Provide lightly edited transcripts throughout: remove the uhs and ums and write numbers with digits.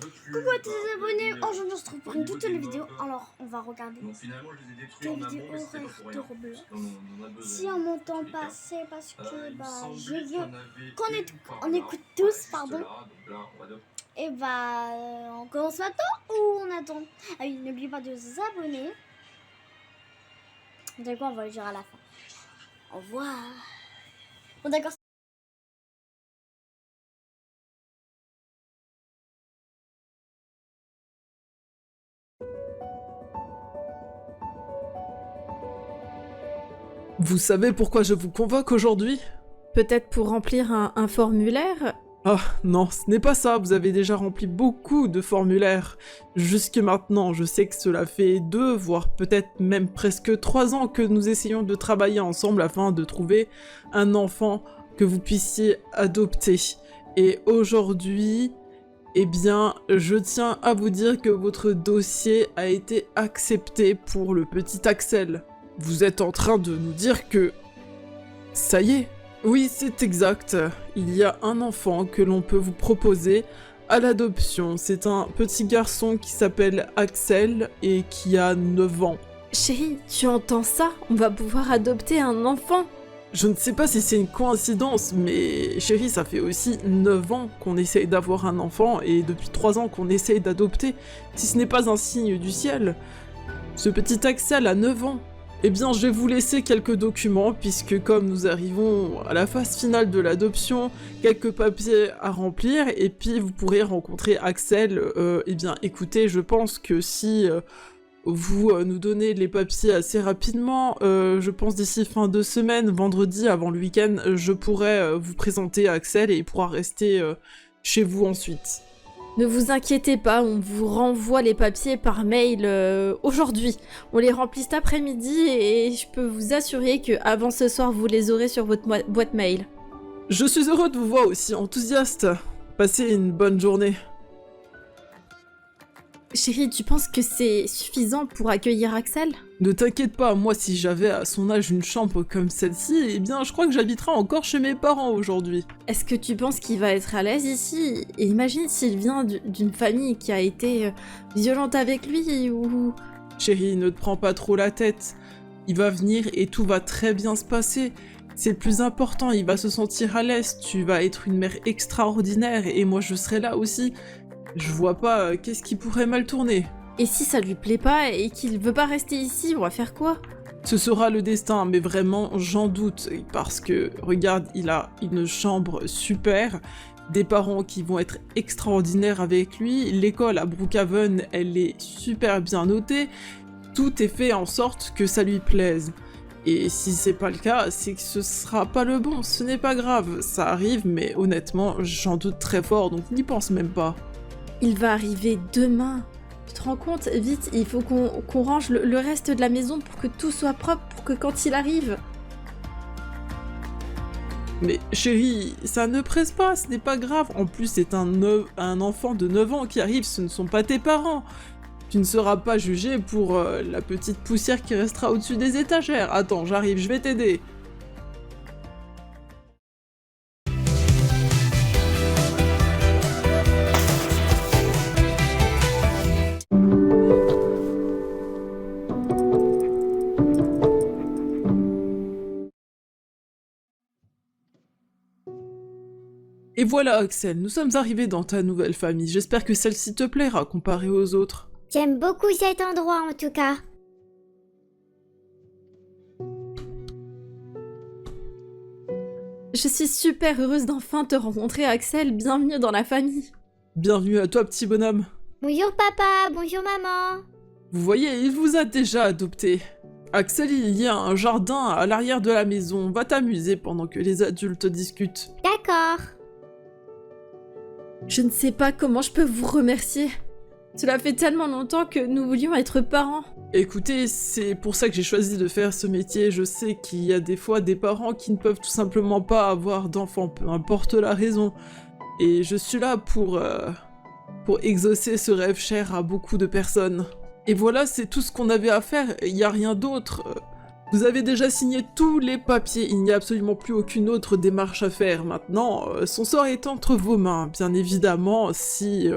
Coucou à tous les abonnés, aujourd'hui on se retrouve pour une toute nouvelle vidéo. Alors on va regarder Donc finalement, je les ai détruits des en vidéos amont, et c'était pas horaires pour de rien. Roblox. Parce qu'on en a Si besoin, on dans m'entend tous les cas. passer parce que Il me je semblait qu'il y veux en avait qu'on une écoute, par on là. écoute Voilà, tous, juste pardon. là. Donc là, on va devoir... Et on commence maintenant ou on attend? Ah oui, n'oubliez pas de vous abonner. D'accord, on va le dire à la fin. Au revoir. Bon d'accord. Vous savez pourquoi je vous convoque aujourd'hui? Peut-être pour remplir un formulaire? Ah non, ce n'est pas ça, vous avez déjà rempli beaucoup de formulaires. Jusque maintenant, je sais que cela fait 2, voire peut-être même presque 3 ans que nous essayons de travailler ensemble afin de trouver un enfant que vous puissiez adopter. Et aujourd'hui, eh bien, je tiens à vous dire que votre dossier a été accepté pour le petit Axel. Vous êtes en train de nous dire que... Ça y est. Oui, c'est exact. Il y a un enfant que l'on peut vous proposer à l'adoption. C'est un petit garçon qui s'appelle Axel et qui a 9 ans. Chérie, tu entends ça? On va pouvoir adopter un enfant! Je ne sais pas si c'est une coïncidence, mais chérie, ça fait aussi 9 ans qu'on essaye d'avoir un enfant et depuis 3 ans qu'on essaye d'adopter, si ce n'est pas un signe du ciel. Ce petit Axel a 9 ans. Eh bien, je vais vous laisser quelques documents, puisque comme nous arrivons à la phase finale de l'adoption, quelques papiers à remplir, et puis vous pourrez rencontrer Axel. Eh bien, écoutez, je pense que si vous nous donnez les papiers assez rapidement, je pense d'ici fin de semaine, vendredi, avant le week-end, je pourrai vous présenter Axel et il pourra rester chez vous ensuite. Ne vous inquiétez pas, on vous renvoie les papiers par mail aujourd'hui. On les remplit cet après-midi et je peux vous assurer que avant ce soir, vous les aurez sur votre boîte mail. Je suis heureux de vous voir aussi enthousiaste. Passez une bonne journée. Chérie, tu penses que c'est suffisant pour accueillir Axel? Ne t'inquiète pas, moi si j'avais à son âge une chambre comme celle-ci, eh bien je crois que j'habiterais encore chez mes parents aujourd'hui. Est-ce que tu penses qu'il va être à l'aise ici? Et imagine s'il vient d'une famille qui a été violente avec lui ou... Chérie, ne te prends pas trop la tête. Il va venir et tout va très bien se passer. C'est le plus important, il va se sentir à l'aise, tu vas être une mère extraordinaire et moi je serai là aussi. Je vois pas qu'est-ce qui pourrait mal tourner. Et si ça lui plaît pas et qu'il veut pas rester ici, on va faire quoi? Ce sera le destin, mais vraiment j'en doute, parce que, regarde, il a une chambre super, des parents qui vont être extraordinaires avec lui, l'école à Brookhaven, elle est super bien notée, tout est fait en sorte que ça lui plaise. Et si c'est pas le cas, c'est que ce sera pas le bon, ce n'est pas grave, ça arrive, mais honnêtement, j'en doute très fort, donc n'y pense même pas. Il va arriver demain. Tu te rends compte? Vite, il faut qu'on range le reste de la maison pour que tout soit propre, pour que quand il arrive... Mais chérie, ça ne presse pas, ce n'est pas grave. En plus, c'est un enfant de 9 ans qui arrive, ce ne sont pas tes parents. Tu ne seras pas jugé pour la petite poussière qui restera au-dessus des étagères. Attends, j'arrive, je vais t'aider. Et voilà Axel, nous sommes arrivés dans ta nouvelle famille. J'espère que celle-ci te plaira comparée aux autres. J'aime beaucoup cet endroit en tout cas. Je suis super heureuse d'enfin te rencontrer, Axel. Bienvenue dans la famille. Bienvenue à toi petit bonhomme. Bonjour papa, bonjour maman. Vous voyez, il vous a déjà adopté. Axel, il y a un jardin à l'arrière de la maison. Va t'amuser pendant que les adultes discutent. D'accord. Je ne sais pas comment je peux vous remercier. Cela fait tellement longtemps que nous voulions être parents. Écoutez, c'est pour ça que j'ai choisi de faire ce métier. Je sais qu'il y a des fois des parents qui ne peuvent tout simplement pas avoir d'enfants, peu importe la raison. Et je suis là pour exaucer ce rêve cher à beaucoup de personnes. Et voilà, c'est tout ce qu'on avait à faire, il n'y a rien d'autre. Vous avez déjà signé tous les papiers, il n'y a absolument plus aucune autre démarche à faire. Maintenant, son sort est entre vos mains. Bien évidemment, si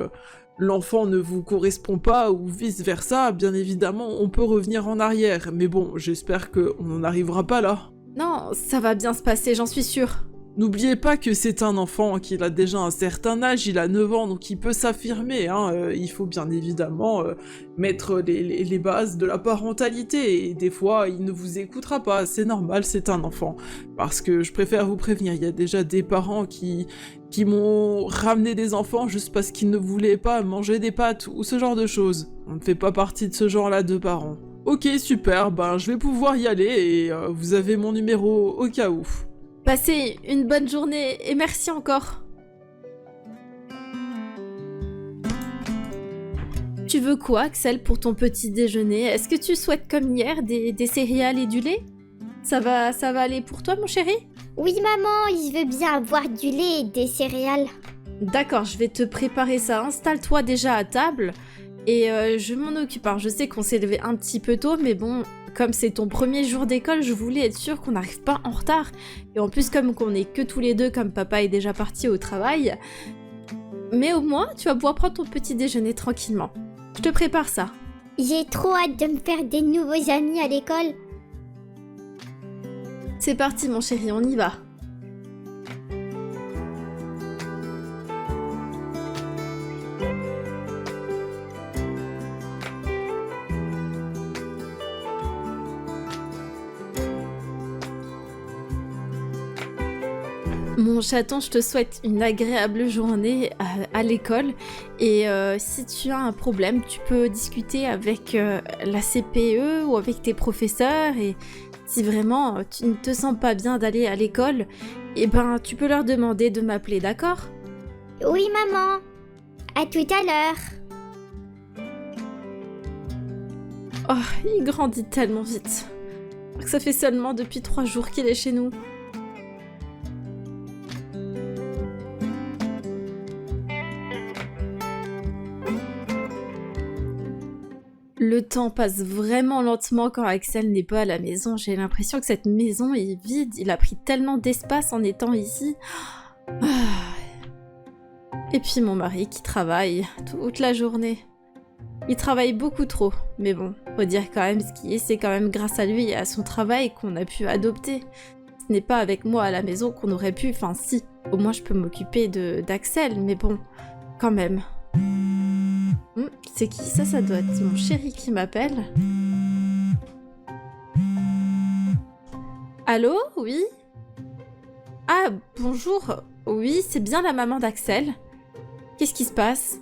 l'enfant ne vous correspond pas ou vice-versa, bien évidemment, on peut revenir en arrière. Mais bon, j'espère qu'on n'en arrivera pas là. Non, ça va bien se passer, j'en suis sûre. N'oubliez pas que c'est un enfant, qu'il a déjà un certain âge, il a 9 ans, donc il peut s'affirmer. Il faut bien évidemment mettre les bases de la parentalité, et des fois, il ne vous écoutera pas, c'est normal, c'est un enfant. Parce que je préfère vous prévenir, il y a déjà des parents qui m'ont ramené des enfants juste parce qu'ils ne voulaient pas manger des pâtes, ou ce genre de choses. On ne fait pas partie de ce genre-là de parents. Ok, super, ben je vais pouvoir y aller, et vous avez mon numéro au cas où. Passez une bonne journée et merci encore. Tu veux quoi, Axel, pour ton petit déjeuner? Est-ce que tu souhaites, comme hier, des céréales et du lait? Ça va aller pour toi, mon chéri? Oui, maman, il veut bien avoir du lait et des céréales. D'accord, je vais te préparer ça. Installe-toi déjà à table et je m'en occupe. Alors, je sais qu'on s'est levé un petit peu tôt, mais bon, comme c'est ton premier jour d'école, je voulais être sûre qu'on n'arrive pas en retard. Et en plus, comme qu'on est que tous les deux, comme papa est déjà parti au travail. Mais au moins, tu vas pouvoir prendre ton petit déjeuner tranquillement. Je te prépare ça. J'ai trop hâte de me faire des nouveaux amis à l'école. C'est parti, mon chéri, on y va. Mon chaton, je te souhaite une agréable journée à l'école et si tu as un problème, tu peux discuter avec la CPE ou avec tes professeurs et si vraiment tu ne te sens pas bien d'aller à l'école, eh ben tu peux leur demander de m'appeler, d'accord? Oui, maman. À tout à l'heure. Oh, il grandit tellement vite. Ça fait seulement depuis 3 jours qu'il est chez nous. Le temps passe vraiment lentement quand Axel n'est pas à la maison. J'ai l'impression que cette maison est vide. Il a pris tellement d'espace en étant ici. Et puis mon mari qui travaille toute la journée. Il travaille beaucoup trop. Mais bon, faut dire quand même ce qui est. C'est quand même grâce à lui et à son travail qu'on a pu adopter. Ce n'est pas avec moi à la maison qu'on aurait pu... Enfin si, au moins je peux m'occuper d'Axel. Mais bon, quand même... C'est qui ça? Ça doit être mon chéri qui m'appelle. Allô? Oui? Ah, bonjour. Oui, c'est bien la maman d'Axel. Qu'est-ce qui se passe?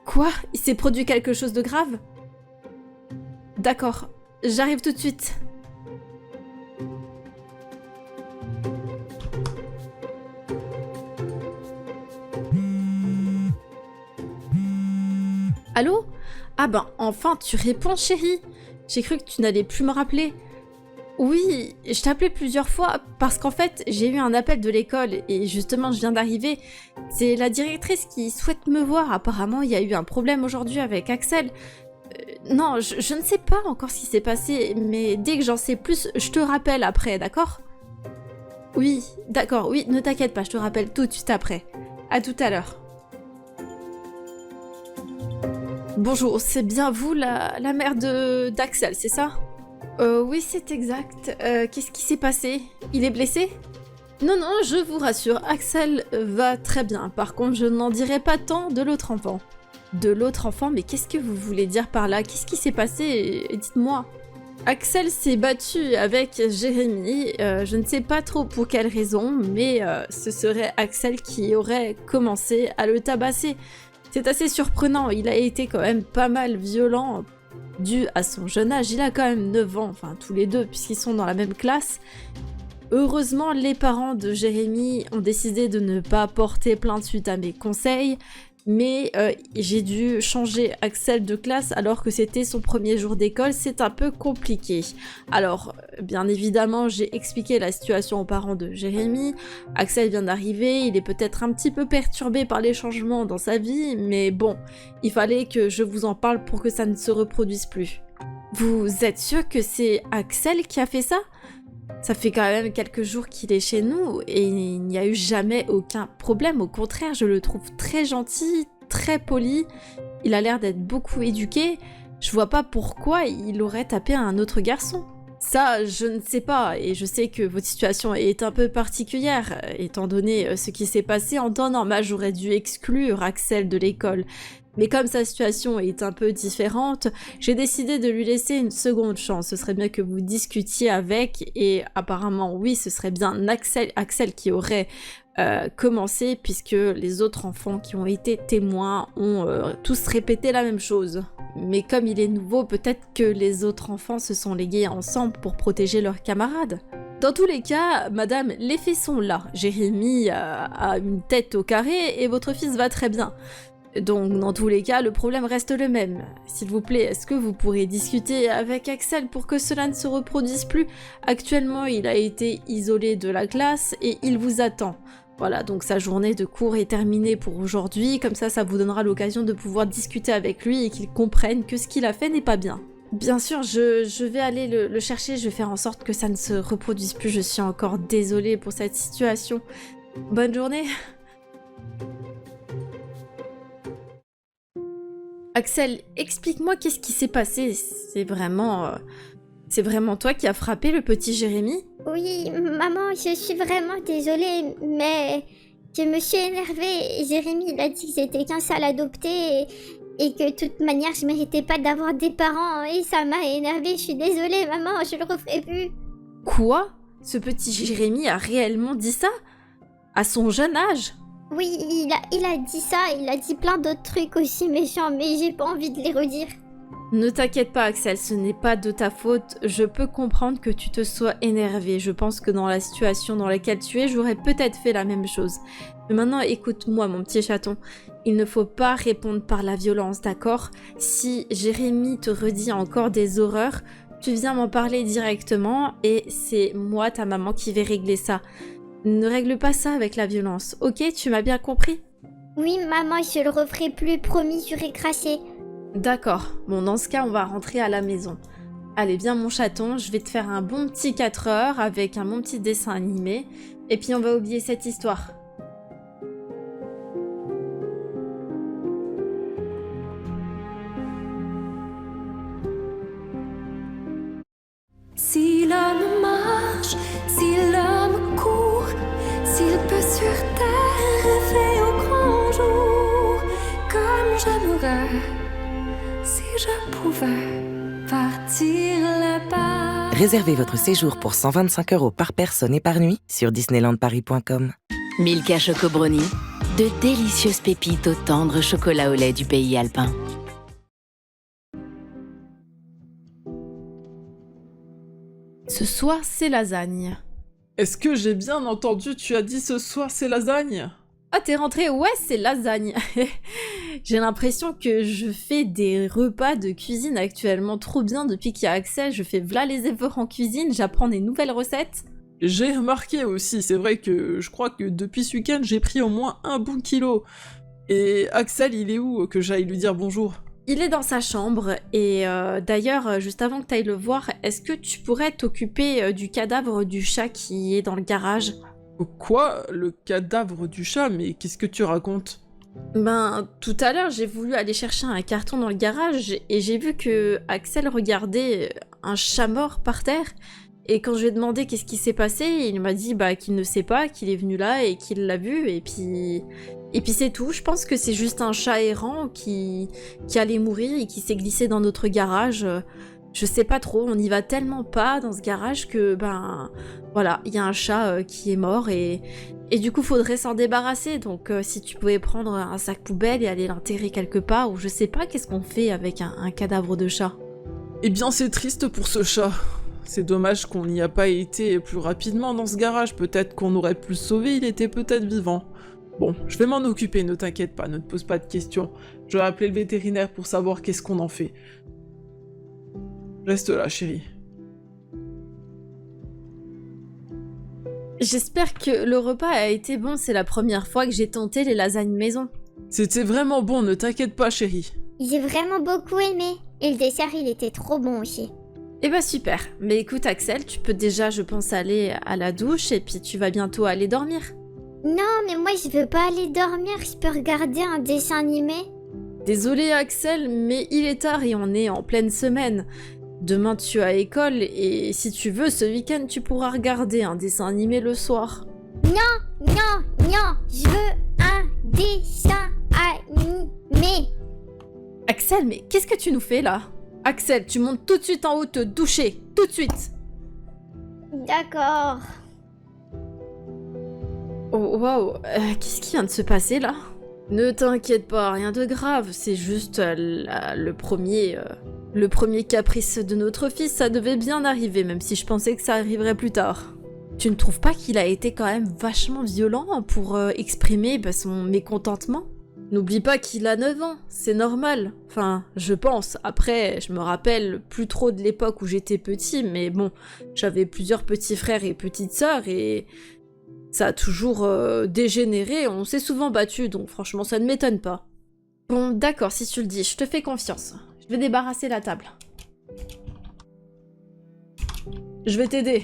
Quoi? Il s'est produit quelque chose de grave? D'accord, j'arrive tout de suite. Allô? Ah ben, enfin, tu réponds, chérie. J'ai cru que tu n'allais plus me rappeler. Oui, je t'appelais plusieurs fois parce qu'en fait, j'ai eu un appel de l'école et justement, je viens d'arriver. C'est la directrice qui souhaite me voir. Apparemment, il y a eu un problème aujourd'hui avec Axel. Non, je ne sais pas encore ce qui s'est passé, mais dès que j'en sais plus, je te rappelle après, d'accord? Oui, d'accord, oui, ne t'inquiète pas, je te rappelle tout de suite après. À tout à l'heure. Bonjour, c'est bien vous, la mère d'Axel, c'est ça? Oui, c'est exact. Qu'est-ce qui s'est passé? Il est blessé? Non, non, je vous rassure, Axel va très bien. Par contre, je n'en dirai pas tant de l'autre enfant. De l'autre enfant? Mais qu'est-ce que vous voulez dire par là? Qu'est-ce qui s'est passé? Dites-moi. Axel s'est battu avec Jérémy. Je ne sais pas trop pour quelle raison, mais ce serait Axel qui aurait commencé à le tabasser. C'est assez surprenant, il a été quand même pas mal violent dû à son jeune âge. Il a quand même 9 ans, enfin tous les deux, puisqu'ils sont dans la même classe. Heureusement, les parents de Jérémy ont décidé de ne pas porter plainte suite à mes conseils, mais j'ai dû changer Axel de classe alors que c'était son premier jour d'école, c'est un peu compliqué. Alors, bien évidemment, j'ai expliqué la situation aux parents de Jérémy. Axel vient d'arriver, il est peut-être un petit peu perturbé par les changements dans sa vie, mais bon, il fallait que je vous en parle pour que ça ne se reproduise plus. Vous êtes sûr que c'est Axel qui a fait ça ? Ça fait quand même quelques jours qu'il est chez nous et il n'y a eu jamais aucun problème. Au contraire, je le trouve très gentil, très poli. Il a l'air d'être beaucoup éduqué. Je vois pas pourquoi il aurait tapé un autre garçon. Ça, je ne sais pas, et je sais que votre situation est un peu particulière, étant donné ce qui s'est passé. En temps normal, j'aurais dû exclure Axel de l'école. Mais comme sa situation est un peu différente, j'ai décidé de lui laisser une seconde chance. Ce serait bien que vous discutiez avec, et apparemment, oui, ce serait bien Axel qui aurait commencé, puisque les autres enfants qui ont été témoins ont tous répété la même chose. Mais comme il est nouveau, peut-être que les autres enfants se sont légués ensemble pour protéger leurs camarades. Dans tous les cas, madame, les faits sont là. Jérémy a une tête au carré et votre fils va très bien. Donc, dans tous les cas, le problème reste le même. S'il vous plaît, est-ce que vous pourrez discuter avec Axel pour que cela ne se reproduise plus? Actuellement, il a été isolé de la classe et il vous attend. Voilà, donc sa journée de cours est terminée pour aujourd'hui, comme ça vous donnera l'occasion de pouvoir discuter avec lui et qu'il comprenne que ce qu'il a fait n'est pas bien. Bien sûr, je vais aller le chercher, je vais faire en sorte que ça ne se reproduise plus, je suis encore désolée pour cette situation. Bonne journée. Axel, explique-moi qu'est-ce qui s'est passé, c'est vraiment toi qui as frappé le petit Jérémy? Oui, maman, je suis vraiment désolée, mais je me suis énervée. Jérémy, il a dit que j'étais qu'un sale adopté et que de toute manière, je méritais pas d'avoir des parents et ça m'a énervée. Je suis désolée, maman, je le referai plus. Quoi? Ce petit Jérémy a réellement dit ça? À son jeune âge? Oui, il a dit ça, il a dit plein d'autres trucs aussi méchants, mais j'ai pas envie de les redire. Ne t'inquiète pas Axel, ce n'est pas de ta faute, je peux comprendre que tu te sois énervé, je pense que dans la situation dans laquelle tu es, j'aurais peut-être fait la même chose. Mais maintenant écoute-moi mon petit chaton, il ne faut pas répondre par la violence, d'accord? Si Jérémy te redit encore des horreurs, tu viens m'en parler directement et c'est moi, ta maman, qui vais régler ça. Ne règle pas ça avec la violence, ok? Tu m'as bien compris? Oui maman, je le referai plus, promis, j'aurai craché. D'accord, bon dans ce cas on va rentrer à la maison. Allez viens mon chaton, je vais te faire un bon petit 4 heures avec un bon petit dessin animé et puis on va oublier cette histoire. Si l'homme marche, si l'homme court, s'il peut sur terre rêver au grand jour, comme j'aimerais. Si je pouvais partir là-bas. Réservez votre séjour pour 125 € par personne et par nuit sur disneylandparis.com. Milka Choco Brownie, de délicieuses pépites au tendre chocolat au lait du pays alpin. Ce soir c'est lasagne. Est-ce que j'ai bien entendu, tu as dit ce soir c'est lasagne? Ah t'es rentré? Ouais c'est lasagne. J'ai l'impression que je fais des repas de cuisine actuellement trop bien depuis qu'il y a Axel, je fais v'là les efforts en cuisine, j'apprends des nouvelles recettes. J'ai remarqué aussi, c'est vrai que je crois que depuis ce week-end j'ai pris au moins un bon kilo. Et Axel il est où que j'aille lui dire bonjour? Il est dans sa chambre et d'ailleurs juste avant que t'ailles le voir, est-ce que tu pourrais t'occuper du cadavre du chat qui est dans le garage? Quoi? Le cadavre du chat? Mais qu'est-ce que tu racontes? Ben, tout à l'heure, j'ai voulu aller chercher un carton dans le garage et j'ai vu que Axel regardait un chat mort par terre. Et quand je lui ai demandé qu'est-ce qui s'est passé, il m'a dit qu'il ne sait pas, qu'il est venu là et qu'il l'a vu. Et puis c'est tout. Je pense que c'est juste un chat errant qui allait mourir et qui s'est glissé dans notre garage. Je sais pas trop, on n'y va tellement pas dans ce garage que, voilà, il y a un chat qui est mort et du coup, faudrait s'en débarrasser. Donc, si tu pouvais prendre un sac poubelle et aller l'enterrer quelque part, ou je sais pas, qu'est-ce qu'on fait avec un cadavre de chat? Eh bien, c'est triste pour ce chat. C'est dommage qu'on n'y a pas été plus rapidement dans ce garage. Peut-être qu'on aurait pu le sauver, il était peut-être vivant. Bon, je vais m'en occuper, ne t'inquiète pas, ne te pose pas de questions. Je vais appeler le vétérinaire pour savoir qu'est-ce qu'on en fait. Reste là, chérie. J'espère que le repas a été bon, c'est la première fois que j'ai tenté les lasagnes maison. C'était vraiment bon, ne t'inquiète pas, chérie. J'ai vraiment beaucoup aimé. Et le dessert, il était trop bon aussi. Eh ben super. Mais écoute Axel, tu peux déjà, je pense, aller à la douche et puis tu vas bientôt aller dormir. Non, mais moi, je veux pas aller dormir. Je peux regarder un dessin animé. Désolé Axel, mais il est tard et on est en pleine semaine. Demain tu as école et si tu veux, ce week-end tu pourras regarder un dessin animé le soir. Non, je veux un dessin animé. Axel, mais qu'est-ce que tu nous fais là? Axel, tu montes tout de suite en haut te doucher, tout de suite. D'accord. Oh waouh, qu'est-ce qui vient de se passer là? Ne t'inquiète pas, rien de grave, c'est juste le premier caprice de notre fils, ça devait bien arriver, même si je pensais que ça arriverait plus tard. Tu ne trouves pas qu'il a été quand même vachement violent pour exprimer son mécontentement? N'oublie pas qu'il a 9 ans, c'est normal. Enfin, je pense. Après, je me rappelle plus trop de l'époque où j'étais petit, mais bon, j'avais plusieurs petits frères et petites sœurs et ça a toujours dégénéré, on s'est souvent battu, donc franchement ça ne m'étonne pas. Bon, d'accord, si tu le dis, je te fais confiance. Je vais débarrasser la table. Je vais t'aider.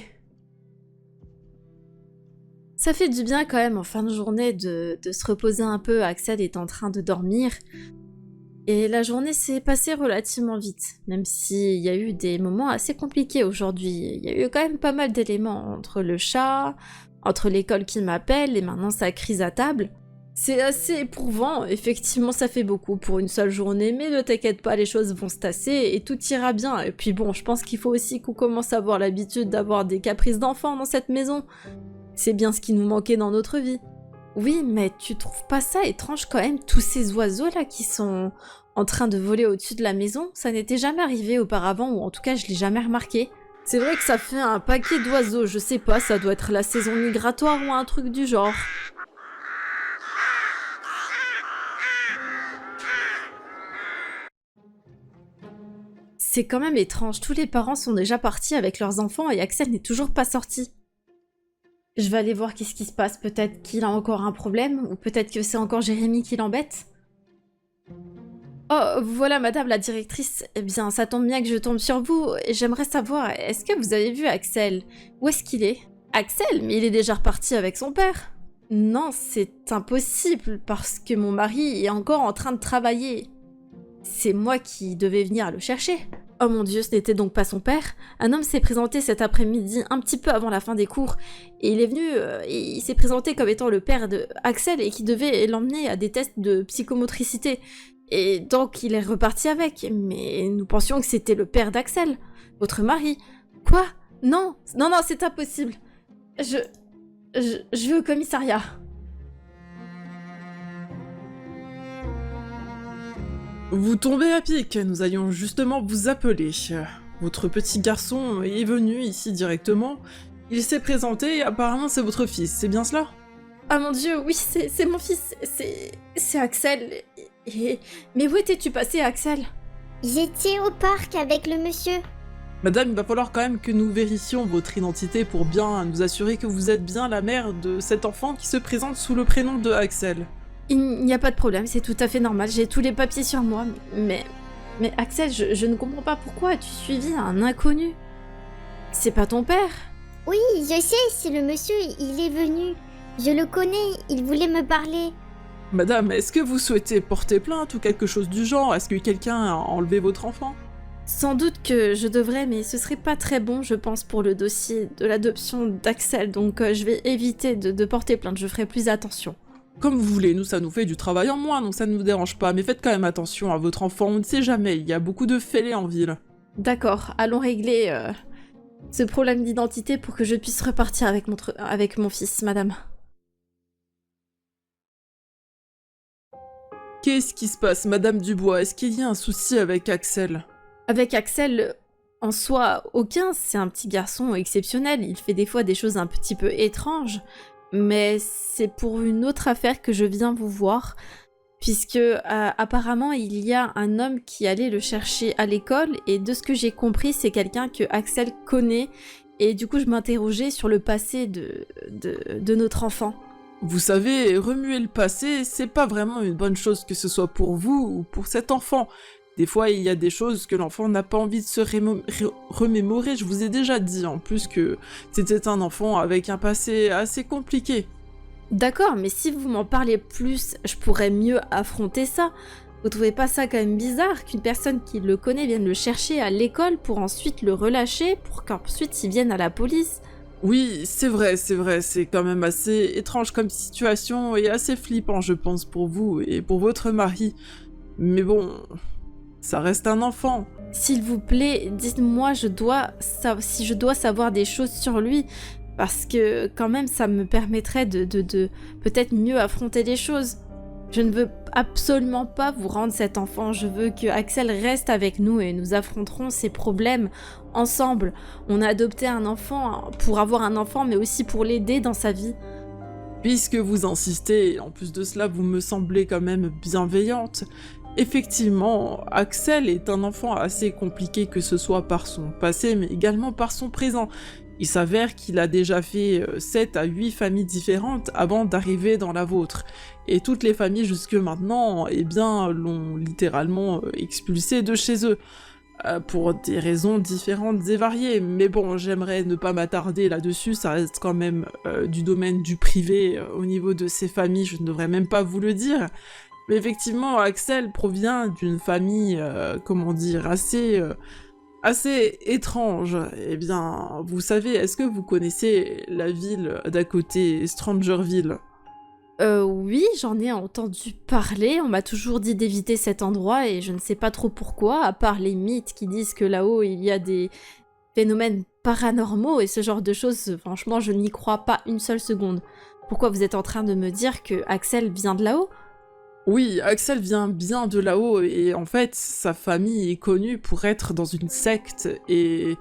Ça fait du bien quand même en fin de journée de se reposer un peu. Axel est en train de dormir. Et la journée s'est passée relativement vite, même s'il y a eu des moments assez compliqués aujourd'hui. Il y a eu quand même pas mal d'éléments entre le chat, entre l'école qui m'appelle et maintenant sa crise à table. C'est assez éprouvant, effectivement ça fait beaucoup pour une seule journée, mais ne t'inquiète pas, les choses vont se tasser et tout ira bien. Et puis bon, je pense qu'il faut aussi qu'on commence à avoir l'habitude d'avoir des caprices d'enfants dans cette maison. C'est bien ce qui nous manquait dans notre vie. Oui, mais tu trouves pas ça étrange quand même, tous ces oiseaux là qui sont en train de voler au-dessus de la maison? Ça n'était jamais arrivé auparavant, ou en tout cas je l'ai jamais remarqué. C'est vrai que ça fait un paquet d'oiseaux, je sais pas, ça doit être la saison migratoire ou un truc du genre. C'est quand même étrange, tous les parents sont déjà partis avec leurs enfants et Axel n'est toujours pas sorti. Je vais aller voir qu'est-ce qui se passe, peut-être qu'il a encore un problème, ou peut-être que c'est encore Jérémy qui l'embête. Oh, voilà madame la directrice, eh bien ça tombe bien que je tombe sur vous, et j'aimerais savoir, est-ce que vous avez vu Axel? Où est-ce qu'il est? Axel? Mais il est déjà reparti avec son père. Non, c'est impossible, parce que mon mari est encore en train de travailler. C'est moi qui devais venir le chercher. Oh mon dieu, ce n'était donc pas son père. Un homme s'est présenté cet après-midi, un petit peu avant la fin des cours, et il est venu, et il s'est présenté comme étant le père de Axel et qui devait l'emmener à des tests de psychomotricité. Et donc il est reparti avec, mais nous pensions que c'était le père d'Axel, votre mari. Quoi? Non, c'est impossible. Je vais au commissariat. Vous tombez à pic, nous allions justement vous appeler. Votre petit garçon est venu ici directement, il s'est présenté et apparemment c'est votre fils, c'est bien cela? Ah mon dieu, oui, c'est mon fils, c'est Axel. Mais où étais-tu passé, Axel? J'étais au parc avec le monsieur. Madame, il va falloir quand même que nous vérifions votre identité pour bien nous assurer que vous êtes bien la mère de cet enfant qui se présente sous le prénom de Axel. Il n'y a pas de problème, c'est tout à fait normal, j'ai tous les papiers sur moi, mais Axel, je ne comprends pas pourquoi as-tu suivi un inconnu? C'est pas ton père? Oui, je sais, c'est le monsieur, il est venu. Je le connais, il voulait me parler. Madame, est-ce que vous souhaitez porter plainte ou quelque chose du genre? Est-ce que quelqu'un a enlevé votre enfant? Sans doute que je devrais, mais ce serait pas très bon, je pense, pour le dossier de l'adoption d'Axel, donc je vais éviter de porter plainte, je ferai plus attention. Comme vous voulez, nous ça nous fait du travail en moins, donc ça ne nous dérange pas, mais faites quand même attention à votre enfant, on ne sait jamais, il y a beaucoup de fêlés en ville. D'accord, allons régler ce problème d'identité pour que je puisse repartir avec mon fils, madame. Qu'est-ce qui se passe, Madame Dubois? Est-ce qu'il y a un souci avec Axel? Avec Axel, en soi, aucun, c'est un petit garçon exceptionnel, il fait des fois des choses un petit peu étranges, mais c'est pour une autre affaire que je viens vous voir, puisque apparemment il y a un homme qui allait le chercher à l'école, et de ce que j'ai compris, c'est quelqu'un que Axel connaît, et du coup je m'interrogeais sur le passé de notre enfant. Vous savez, remuer le passé, c'est pas vraiment une bonne chose que ce soit pour vous ou pour cet enfant. Des fois, il y a des choses que l'enfant n'a pas envie de se remémorer, je vous ai déjà dit en plus que c'était un enfant avec un passé assez compliqué. D'accord, mais si vous m'en parlez plus, je pourrais mieux affronter ça. Vous trouvez pas ça quand même bizarre qu'une personne qui le connaît vienne le chercher à l'école pour ensuite le relâcher, pour qu'ensuite il vienne à la police? Oui, c'est vrai, c'est quand même assez étrange comme situation et assez flippant, je pense, pour vous et pour votre mari. Mais bon, ça reste un enfant. S'il vous plaît, dites-moi si je dois savoir des choses sur lui, parce que quand même ça me permettrait de peut-être mieux affronter les choses. Je ne veux absolument pas vous rendre cet enfant, je veux que Axel reste avec nous et nous affronterons ces problèmes ensemble. On a adopté un enfant pour avoir un enfant, mais aussi pour l'aider dans sa vie. Puisque vous insistez, en plus de cela, vous me semblez quand même bienveillante. Effectivement, Axel est un enfant assez compliqué, que ce soit par son passé, mais également par son présent. Il s'avère qu'il a déjà fait 7 à 8 familles différentes avant d'arriver dans la vôtre. Et toutes les familles jusque maintenant, eh bien, l'ont littéralement expulsé de chez eux. Pour des raisons différentes et variées. Mais bon, j'aimerais ne pas m'attarder là-dessus, ça reste quand même du domaine du privé au niveau de ces familles, je ne devrais même pas vous le dire. Mais effectivement, Axel provient d'une famille, assez étrange. Eh bien, vous savez, est-ce que vous connaissez la ville d'à côté, Strangerville ? Oui, j'en ai entendu parler, on m'a toujours dit d'éviter cet endroit et je ne sais pas trop pourquoi, à part les mythes qui disent que là-haut il y a des phénomènes paranormaux et ce genre de choses, franchement je n'y crois pas une seule seconde. Pourquoi vous êtes en train de me dire que Axel vient de là-haut ? Oui, Axel vient bien de là-haut et en fait sa famille est connue pour être dans une secte et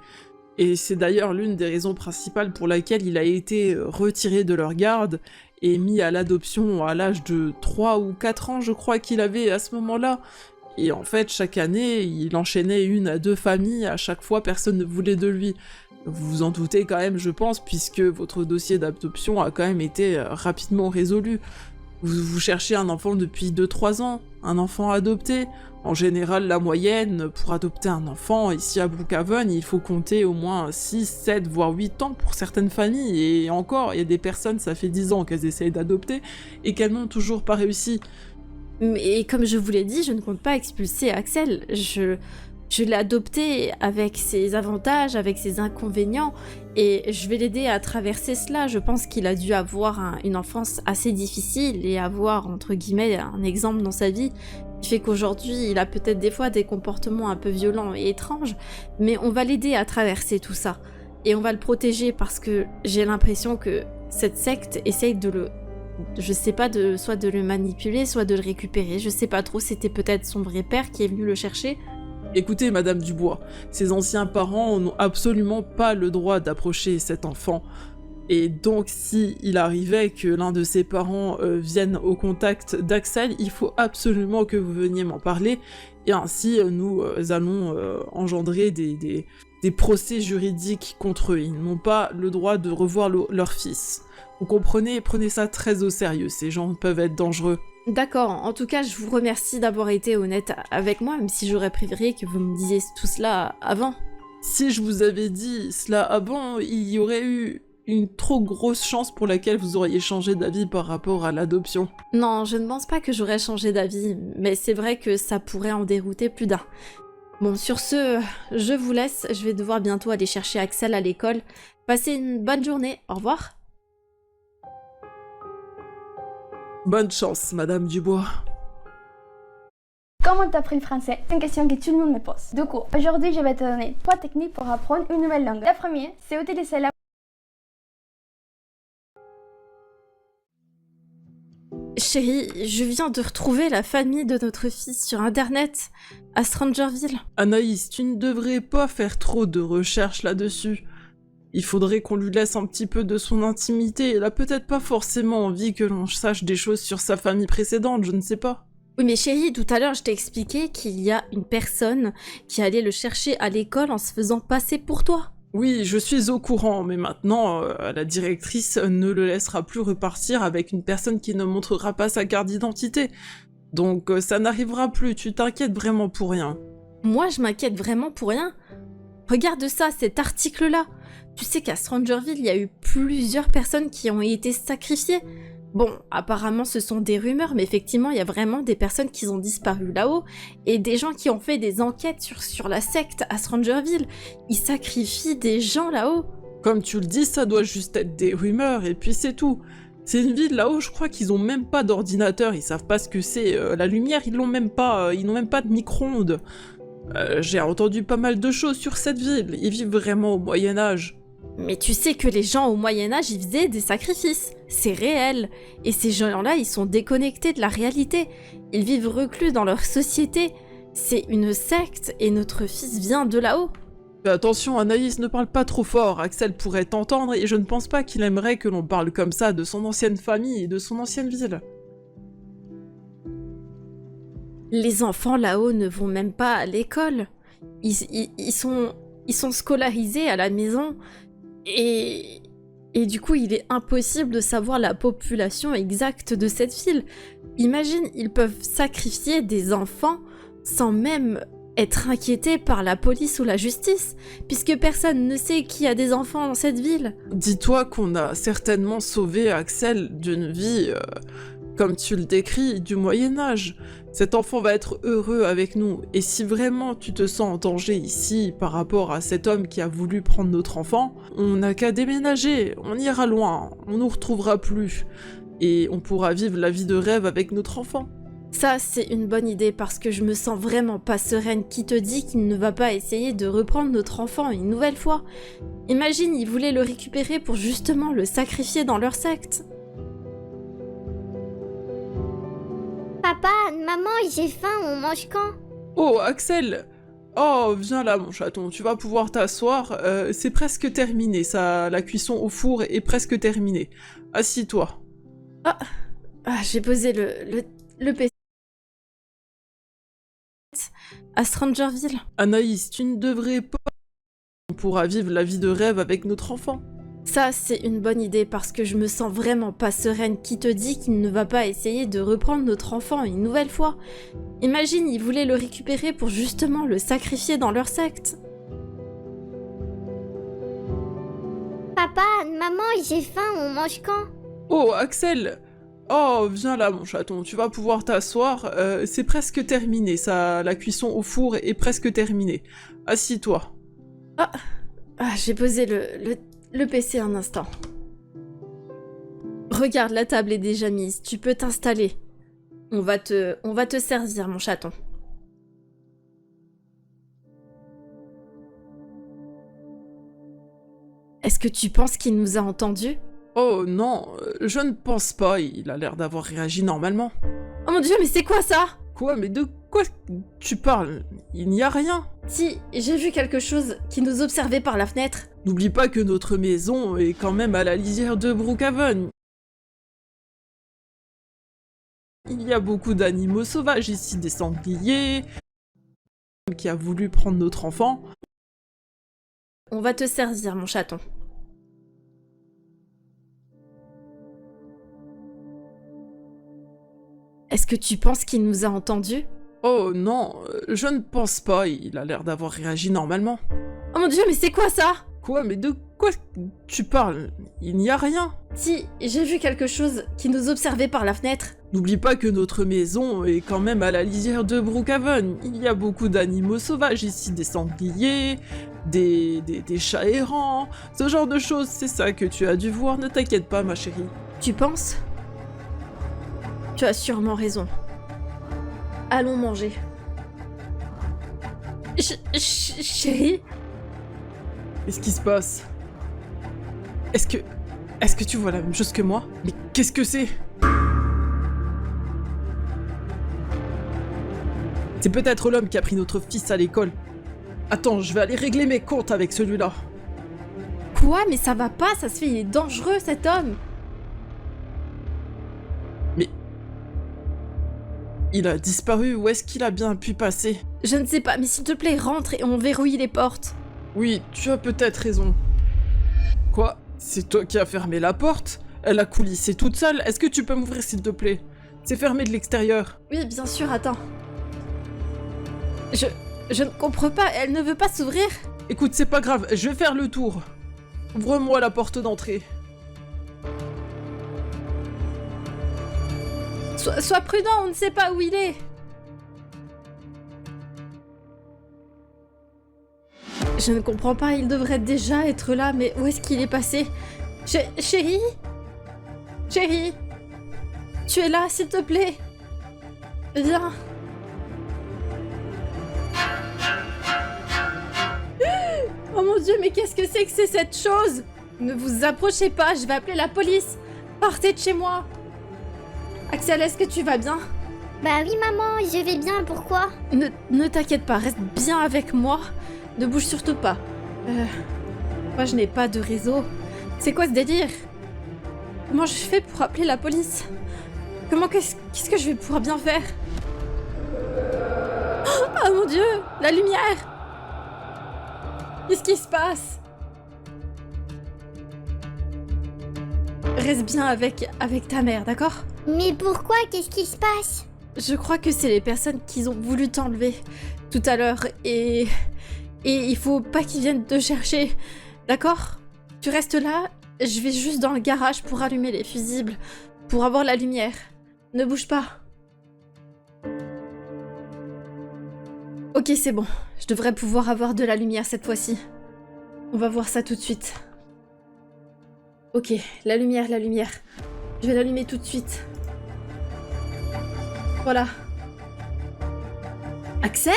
c'est d'ailleurs l'une des raisons principales pour laquelle il a été retiré de leur garde et mis à l'adoption à l'âge de 3 ou 4 ans, je crois qu'il avait à ce moment-là. Et en fait, chaque année, il enchaînait 1 à 2 familles, à chaque fois, personne ne voulait de lui. Vous vous en doutez quand même, je pense, puisque votre dossier d'adoption a quand même été rapidement résolu. Vous cherchez un enfant depuis 2-3 ans, un enfant adopté. En général, la moyenne, pour adopter un enfant, ici à Brookhaven, il faut compter au moins 6, 7, voire 8 ans pour certaines familles. Et encore, il y a des personnes, ça fait 10 ans qu'elles essayent d'adopter et qu'elles n'ont toujours pas réussi. Mais comme je vous l'ai dit, je ne compte pas expulser Axel. Je l'ai adopté avec ses avantages, avec ses inconvénients, et je vais l'aider à traverser cela. Je pense qu'il a dû avoir une enfance assez difficile et avoir, entre guillemets, un exemple dans sa vie qui fait qu'aujourd'hui, il a peut-être des fois des comportements un peu violents et étranges, mais on va l'aider à traverser tout ça. Et on va le protéger parce que j'ai l'impression que cette secte essaye je sais pas, soit de le manipuler, soit de le récupérer. Je sais pas trop, c'était peut-être son vrai père qui est venu le chercher. Écoutez, Madame Dubois, ses anciens parents n'ont absolument pas le droit d'approcher cet enfant. Et donc, si il arrivait que l'un de ses parents vienne au contact d'Axel, il faut absolument que vous veniez m'en parler. Et ainsi, nous allons engendrer des procès juridiques contre eux. Ils n'ont pas le droit de revoir leur fils. Vous comprenez? Prenez ça très au sérieux, ces gens peuvent être dangereux. D'accord, en tout cas, je vous remercie d'avoir été honnête avec moi, même si j'aurais préféré que vous me disiez tout cela avant. Si je vous avais dit cela avant, il y aurait eu une trop grosse chance pour laquelle vous auriez changé d'avis par rapport à l'adoption. Non, je ne pense pas que j'aurais changé d'avis, mais c'est vrai que ça pourrait en dérouter plus d'un. Bon, sur ce, je vous laisse, je vais devoir bientôt aller chercher Axel à l'école. Passez une bonne journée, au revoir. Bonne chance, Madame Dubois. Comment t'as appris le français? C'est une question que tout le monde me pose. Du coup, aujourd'hui, je vais te donner 3 techniques pour apprendre une nouvelle langue. La première, c'est utiliser la... Chérie, je viens de retrouver la famille de notre fils sur internet, à Strangerville. Anaïs, tu ne devrais pas faire trop de recherches là-dessus. Il faudrait qu'on lui laisse un petit peu de son intimité. Elle a peut-être pas forcément envie que l'on sache des choses sur sa famille précédente, je ne sais pas. Oui mais chérie, tout à l'heure je t'ai expliqué qu'il y a une personne qui allait le chercher à l'école en se faisant passer pour toi. Oui, je suis au courant, mais maintenant, la directrice ne le laissera plus repartir avec une personne qui ne montrera pas sa carte d'identité. Donc ça n'arrivera plus, tu t'inquiètes vraiment pour rien. Moi je m'inquiète vraiment pour rien? Regarde ça, cet article-là. Tu sais qu'à Strangerville, il y a eu plusieurs personnes qui ont été sacrifiées. Bon, apparemment ce sont des rumeurs, mais effectivement il y a vraiment des personnes qui ont disparu là-haut, et des gens qui ont fait des enquêtes sur la secte à Strangerville. Ils sacrifient des gens là-haut. Comme tu le dis, ça doit juste être des rumeurs, et puis c'est tout. C'est une ville là-haut, je crois qu'ils ont même pas d'ordinateur, ils savent pas ce que c'est. La lumière, ils n'ont même pas de micro-ondes. J'ai entendu pas mal de choses sur cette ville, ils vivent vraiment au Moyen-Âge. Mais tu sais que les gens au Moyen-Âge, ils faisaient des sacrifices. C'est réel. Et ces gens-là, ils sont déconnectés de la réalité. Ils vivent reclus dans leur société. C'est une secte et notre fils vient de là-haut. Mais attention, Anaïs, ne parle pas trop fort, Axel pourrait t'entendre et je ne pense pas qu'il aimerait que l'on parle comme ça de son ancienne famille et de son ancienne ville. Les enfants là-haut ne vont même pas à l'école. Ils sont scolarisés à la maison. Et du coup, il est impossible de savoir la population exacte de cette ville. Imagine, ils peuvent sacrifier des enfants sans même être inquiétés par la police ou la justice, puisque personne ne sait qui a des enfants dans cette ville. Dis-toi qu'on a certainement sauvé Axel d'une vie, comme tu le décris, du Moyen-Âge. Cet enfant va être heureux avec nous, et si vraiment tu te sens en danger ici par rapport à cet homme qui a voulu prendre notre enfant, on n'a qu'à déménager, on ira loin, on nous retrouvera plus, et on pourra vivre la vie de rêve avec notre enfant. Ça, c'est une bonne idée parce que je me sens vraiment pas sereine. Qui te dit qu'il ne va pas essayer de reprendre notre enfant une nouvelle fois? Imagine, ils voulaient le récupérer pour justement le sacrifier dans leur secte. Papa, maman, j'ai faim, on mange quand? Oh, Axel! Oh, viens là, mon chaton, tu vas pouvoir t'asseoir. C'est presque terminé, la cuisson au four est presque terminée. Assis-toi. Ah, j'ai posé le PC à Strangerville. Anaïs, tu ne devrais pas... On pourra vivre la vie de rêve avec notre enfant. Ça, c'est une bonne idée parce que je me sens vraiment pas sereine. Qui te dit qu'il ne va pas essayer de reprendre notre enfant une nouvelle fois? Imagine, ils voulaient le récupérer pour justement le sacrifier dans leur secte. Papa, maman, j'ai faim, on mange quand? Oh, Axel! Oh, viens là, mon chaton, tu vas pouvoir t'asseoir. C'est presque terminé, la cuisson au four est presque terminée. Assis-toi. J'ai posé le PC un instant. Regarde, la table est déjà mise, tu peux t'installer. On va te servir, mon chaton. Est-ce que tu penses qu'il nous a entendus? Oh non, je ne pense pas, il a l'air d'avoir réagi normalement. Oh mon dieu, mais c'est quoi ça? Quoi? Mais de quoi tu parles? Il n'y a rien. Si, j'ai vu quelque chose qui nous observait par la fenêtre. N'oublie pas que notre maison est quand même à la lisière de Brookhaven. Il y a beaucoup d'animaux sauvages ici, des sangliers, qui a voulu prendre notre enfant. On va te servir, mon chaton. Est-ce que tu penses qu'il nous a entendus? Oh non, je ne pense pas, il a l'air d'avoir réagi normalement. Oh mon dieu, mais c'est quoi ça? Quoi? Mais de quoi tu parles? Il n'y a rien. Si, j'ai vu quelque chose qui nous observait par la fenêtre. N'oublie pas que notre maison est quand même à la lisière de Brookhaven. Il y a beaucoup d'animaux sauvages ici, des sangliers, des chats errants, ce genre de choses, c'est ça que tu as dû voir, ne t'inquiète pas ma chérie. Tu penses? Tu as sûrement raison. Allons manger. Chérie? Qu'est-ce qui se passe? Est-ce que tu vois la même chose que moi? Mais qu'est-ce que c'est? C'est peut-être l'homme qui a pris notre fils à l'école. Attends, je vais aller régler mes comptes avec celui-là. Quoi? Mais ça va pas, ça se fait, il est dangereux cet homme. Mais... il a disparu, où est-ce qu'il a bien pu passer? Je ne sais pas, mais s'il te plaît, rentre et on verrouille les portes. Oui, tu as peut-être raison. Quoi? C'est toi qui as fermé la porte? Elle a coulissé toute seule, est-ce que tu peux m'ouvrir s'il te plaît? C'est fermé de l'extérieur. Oui, bien sûr, attends. Je ne comprends pas, elle ne veut pas s'ouvrir. Écoute, c'est pas grave, je vais faire le tour. Ouvre-moi la porte d'entrée. Sois prudent, on ne sait pas où il est. Je ne comprends pas, il devrait déjà être là, mais où est-ce qu'il est passé? Chérie? Chérie? Tu es là, s'il te plaît? Viens. Oh mon Dieu, mais qu'est-ce que c'est cette chose? Ne vous approchez pas, je vais appeler la police. Partez de chez moi. Axel, est-ce que tu vas bien? Bah oui maman, je vais bien, pourquoi? Ne t'inquiète pas, reste bien avec moi. Ne bouge surtout pas. Moi, je n'ai pas de réseau. C'est quoi ce délire? Comment je fais pour appeler la police? Qu'est-ce que je vais pouvoir bien faire? Oh mon Dieu, la lumière! Qu'est-ce qui se passe? Reste bien avec ta mère, d'accord? Mais pourquoi? Qu'est-ce qui se passe? Je crois que c'est les personnes qui ont voulu t'enlever tout à l'heure et il faut pas qu'ils viennent te chercher, d'accord? Tu restes là, je vais juste dans le garage pour allumer les fusibles, pour avoir la lumière. Ne bouge pas. Ok, c'est bon. Je devrais pouvoir avoir de la lumière cette fois-ci. On va voir ça tout de suite. Ok, la lumière. Je vais l'allumer tout de suite. Voilà. Axel?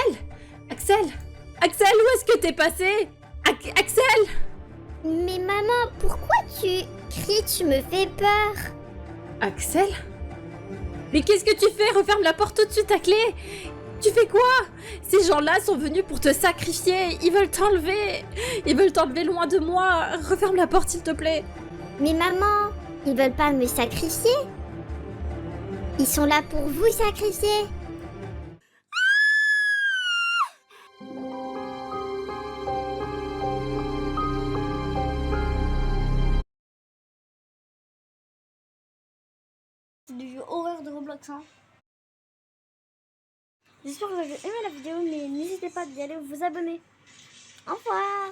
Axel, où est-ce que t'es passé? Axel? Mais maman, pourquoi tu cries? Tu me fais peur. Axel? Mais qu'est-ce que tu fais? Referme la porte tout de suite à clé. Tu fais quoi? Ces gens-là sont venus pour te sacrifier. Ils veulent t'enlever. Ils veulent t'enlever loin de moi. Referme la porte, s'il te plaît. Mais maman, ils veulent pas me sacrifier. Ils sont là pour vous sacrifier. C'est du jeu horreur de Roblox, hein. J'espère que vous avez aimé la vidéo, mais n'hésitez pas d'y aller vous abonner. Au revoir.